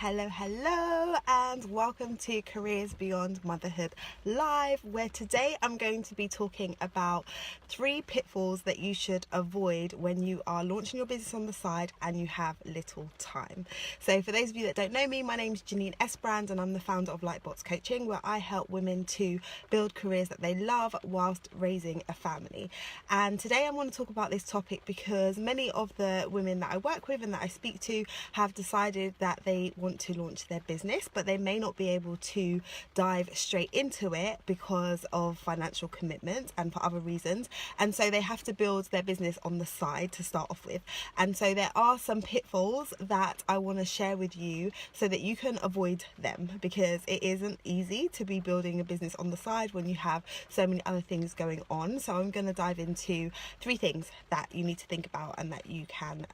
Hello, and welcome to Careers Beyond Motherhood Live, where today I'm going to be talking about 3 pitfalls that you should avoid when you are launching your business on the side and you have little time. So for those of you that don't know me, my name is Janine Esbrand and I'm the founder of Lightbox Coaching, where I help women to build careers that they love whilst raising a family. And today I want to talk about this topic because many of the women that I work with and that I speak to have decided that they want to launch their business, but they may not be able to dive straight into it because of financial commitment and for other reasons, and so they have to build their business on the side to start off with. And so there are some pitfalls that I want to share with you so that you can avoid them, because it isn't easy to be building a business on the side when you have so many other things going on. So I'm going to dive into 3 things that you need to think about and that you can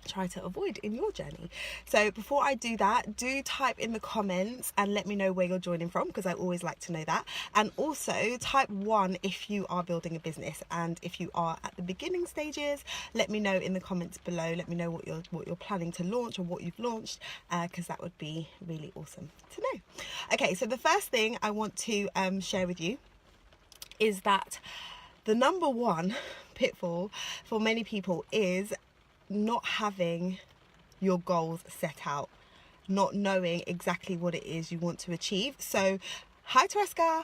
try to avoid in your journey. So before I do that, do type in the comments and let me know where you're joining from, because I always like to know that. And also type 1 if you are building a business, and if you are at the beginning stages, let me know in the comments below. Let me know what you're planning to launch or what you've launched, because that would be really awesome to know. Okay, so the first thing I want to share with you is that the number 1 pitfall for many people is not having your goals set out, not knowing exactly what it is you want to achieve. So hi Tereska.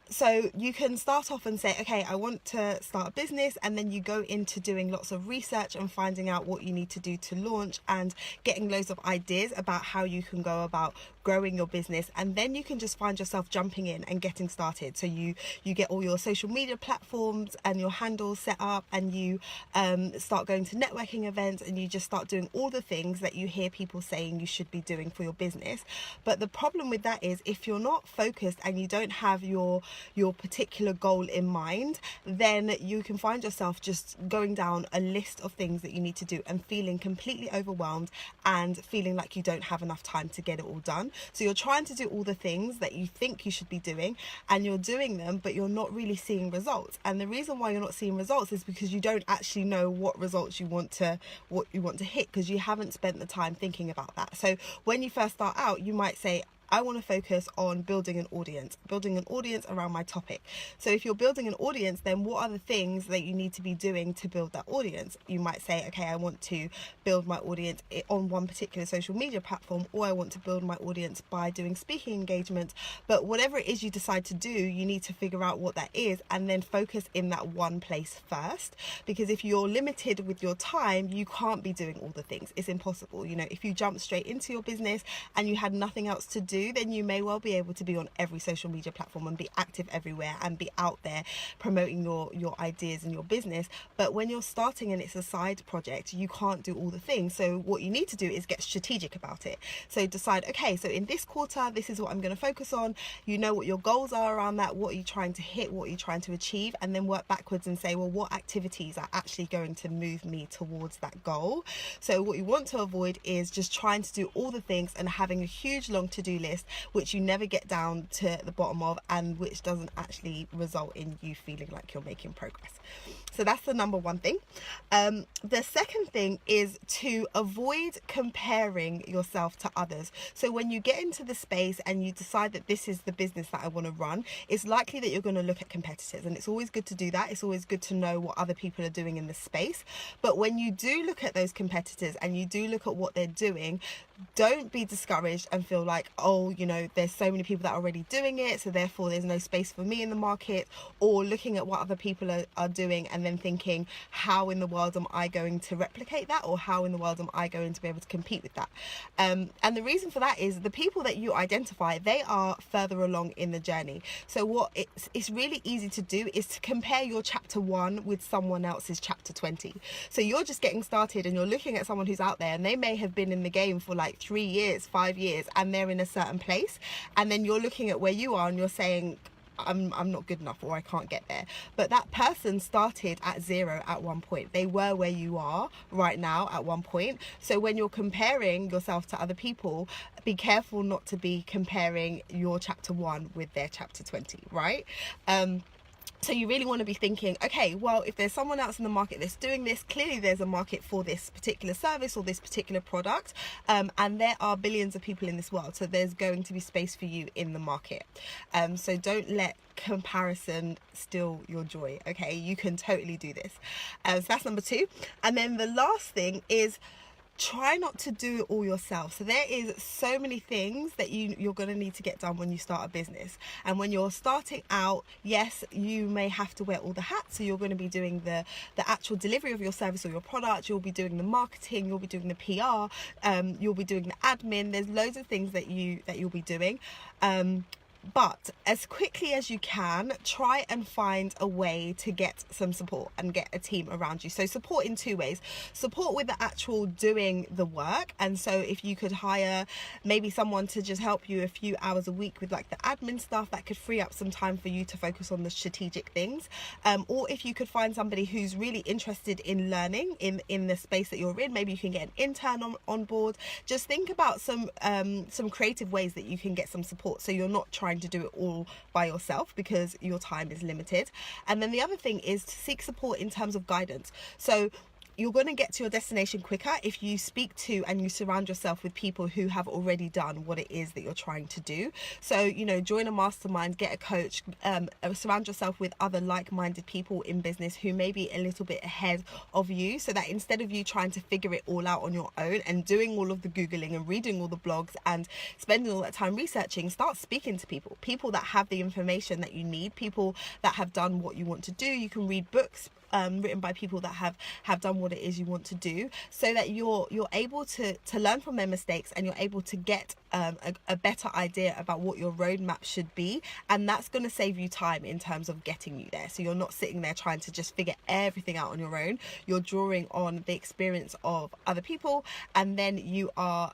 So you can start off and say, okay, I want to start a business, and then you go into doing lots of research and finding out what you need to do to launch and getting loads of ideas about how you can go about growing your business, and then you can just find yourself jumping in and getting started. So you get all your social media platforms and your handles set up, and you start going to networking events, and you just start doing all the things that you hear people saying you should be doing for your business. But the problem with that is, if you're not focused and you don't have your particular goal in mind, then you can find yourself just going down a list of things that you need to do and feeling completely overwhelmed and feeling like you don't have enough time to get it all done. So you're trying to do all the things that you think you should be doing, and you're doing them, but you're not really seeing results. And the reason why you're not seeing results is because you don't actually know what results you want to hit, because you haven't spent the time thinking about that. So when you first start out, you might say, I want to focus on building an audience around my topic. So if you're building an audience, then what are the things that you need to be doing to build that audience? You might say, okay, I want to build my audience on one particular social media platform, or I want to build my audience by doing speaking engagements. But whatever it is you decide to do, you need to figure out what that is and then focus in that one place first. Because if you're limited with your time, you can't be doing all the things. It's impossible. You know, if you jump straight into your business and you had nothing else to do, then you may well be able to be on every social media platform and be active everywhere and be out there promoting your ideas and your business. But when you're starting and it's a side project, you can't do all the things. So what you need to do is get strategic about it. So decide, okay, so in this quarter, this is what I'm going to focus on. You know what your goals are around that, what are you trying to hit, what are you trying to achieve, and then work backwards and say, well, what activities are actually going to move me towards that goal? So what you want to avoid is just trying to do all the things and having a huge long to-do list, which you never get down to the bottom of, and which doesn't actually result in you feeling like you're making progress. So that's the number 1 thing. The second thing is to avoid comparing yourself to others. So when you get into the space and you decide that this is the business that I want to run, it's likely that you're going to look at competitors, and it's always good to do that. It's always good to know what other people are doing in the space. But when you do look at those competitors and you do look at what they're doing, don't be discouraged and feel like, oh, you know, there's so many people that are already doing it, so therefore there's no space for me in the market, or looking at what other people are doing and then thinking, how in the world am I going to replicate that, or how in the world am I going to be able to compete with that? And the reason for that is the people that you identify, they are further along in the journey. So what it's really easy to do is to compare your chapter 1 with someone else's chapter 20. So you're just getting started and you're looking at someone who's out there, and they may have been in the game for like 3 years, 5 years, and they're in a certain place, and then you're looking at where you are and you're saying, I'm not good enough, or I can't get there. But that person started at 0 at one point. They were where you are right now at one point. So when you're comparing yourself to other people, be careful not to be comparing your chapter 1 with their chapter 20, right? So you really want to be thinking, okay, well, if there's someone else in the market that's doing this, clearly there's a market for this particular service or this particular product, and there are billions of people in this world, so there's going to be space for you in the market. So don't let comparison steal your joy. Okay, you can totally do this. So that's number 2. And then the last thing is, try not to do it all yourself. So there is so many things that you're going to need to get done when you start a business. And when you're starting out, yes, you may have to wear all the hats. So you're going to be doing the actual delivery of your service or your product. You'll be doing the marketing. You'll be doing the PR. You'll be doing the admin. There's loads of things that you'll be doing. But as quickly as you can, try and find a way to get some support and get a team around you. So support in 2 ways. Support with the actual doing the work. And so if you could hire maybe someone to just help you a few hours a week with like the admin stuff, that could free up some time for you to focus on the strategic things. Or if you could find somebody who's really interested in learning in the space that you're in, maybe you can get an intern on board. Just think about some creative ways that you can get some support, so you're not trying to do it all by yourself because your time is limited. And then the other thing is to seek support in terms of guidance. So you're going to get to your destination quicker if you speak to and you surround yourself with people who have already done what it is that you're trying to do. So, join a mastermind, get a coach, surround yourself with other like-minded people in business who may be a little bit ahead of you, so that instead of you trying to figure it all out on your own and doing all of the Googling and reading all the blogs and spending all that time researching, start speaking to people that have the information that you need, people that have done what you want to do. You can read books written by people that have done what it is you want to do, so that you're able to learn from their mistakes, and you're able to get a better idea about what your roadmap should be. And that's going to save you time in terms of getting you there. So you're not sitting there trying to just figure everything out on your own. You're drawing on the experience of other people, and then you are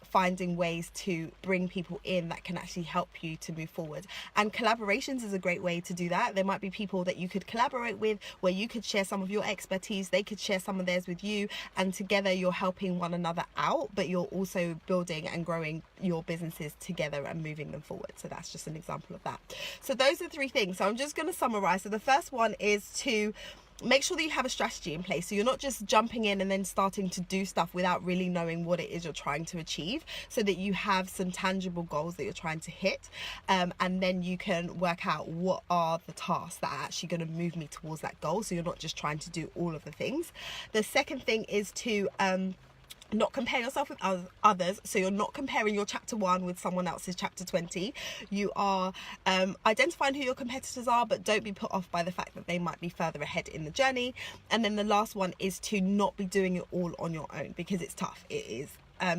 finding ways to bring people in that can actually help you to move forward. And collaborations is a great way to do that. There might be people that you could collaborate with, where you could share some of your expertise, they could share some of theirs with you, and together you're helping one another out, but you're also building and growing your businesses together and moving them forward. So that's just an example of that. So those are 3 things. So I'm just going to summarize. So the first one is to make sure that you have a strategy in place, so you're not just jumping in and then starting to do stuff without really knowing what it is you're trying to achieve, so that you have some tangible goals that you're trying to hit, and then you can work out what are the tasks that are actually going to move me towards that goal, so you're not just trying to do all of the things. The second thing is to not compare yourself with others. So you're not comparing your chapter 1 with someone else's chapter 20. You are identifying who your competitors are, but don't be put off by the fact that they might be further ahead in the journey. And then the last one is to not be doing it all on your own, because it's tough. It is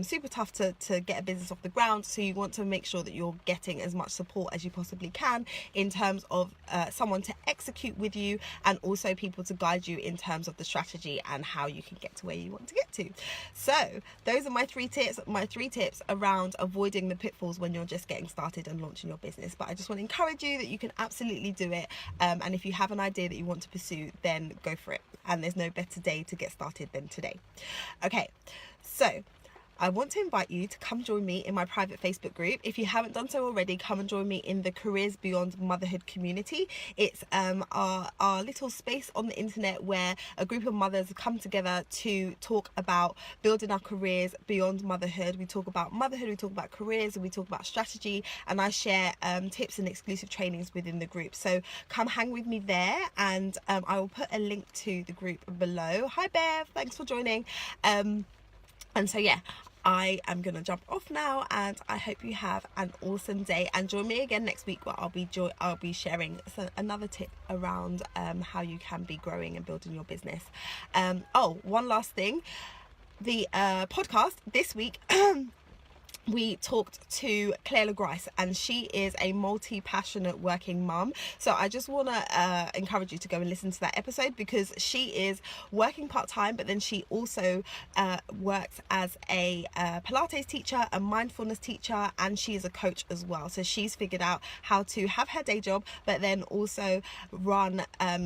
super tough to get a business off the ground. So you want to make sure that you're getting as much support as you possibly can in terms of someone to execute with you, and also people to guide you in terms of the strategy and how you can get to where you want to get to. So those are my 3 tips around avoiding the pitfalls when you're just getting started and launching your business. But I just want to encourage you that you can absolutely do it, and if you have an idea that you want to pursue, then go for it. And there's no better day to get started than today. Okay, so I want to invite you to come join me in my private Facebook group. If you haven't done so already, come and join me in the Careers Beyond Motherhood community. It's our little space on the internet where a group of mothers come together to talk about building our careers beyond motherhood. We talk about motherhood, we talk about careers, and we talk about strategy, and I share tips and exclusive trainings within the group. So come hang with me there, and I will put a link to the group below. Hi Bev, thanks for joining. And so yeah, I am going to jump off now, and I hope you have an awesome day, and join me again next week where I'll be sharing another tip around how you can be growing and building your business. One last thing, the podcast this week we talked to Claire LeGrice, and she is a multi-passionate working mum. So I just want to encourage you to go and listen to that episode, because she is working part-time, but then she also works as a Pilates teacher, a mindfulness teacher, and she is a coach as well. So she's figured out how to have her day job, but then also run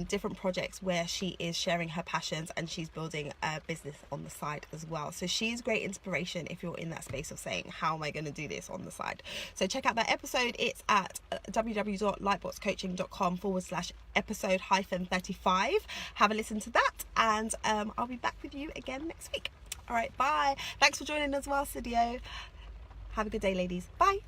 different projects where she is sharing her passions, and she's building a business on the side as well. So she's great inspiration if you're in that space of saying, how am I going to do this on the side? So check out that episode. It's at www.lightboxcoaching.com/episode-35. Have a listen to that, and I'll be back with you again next week. All right, bye. Thanks for joining as well, Studio. Have a good day, ladies. Bye.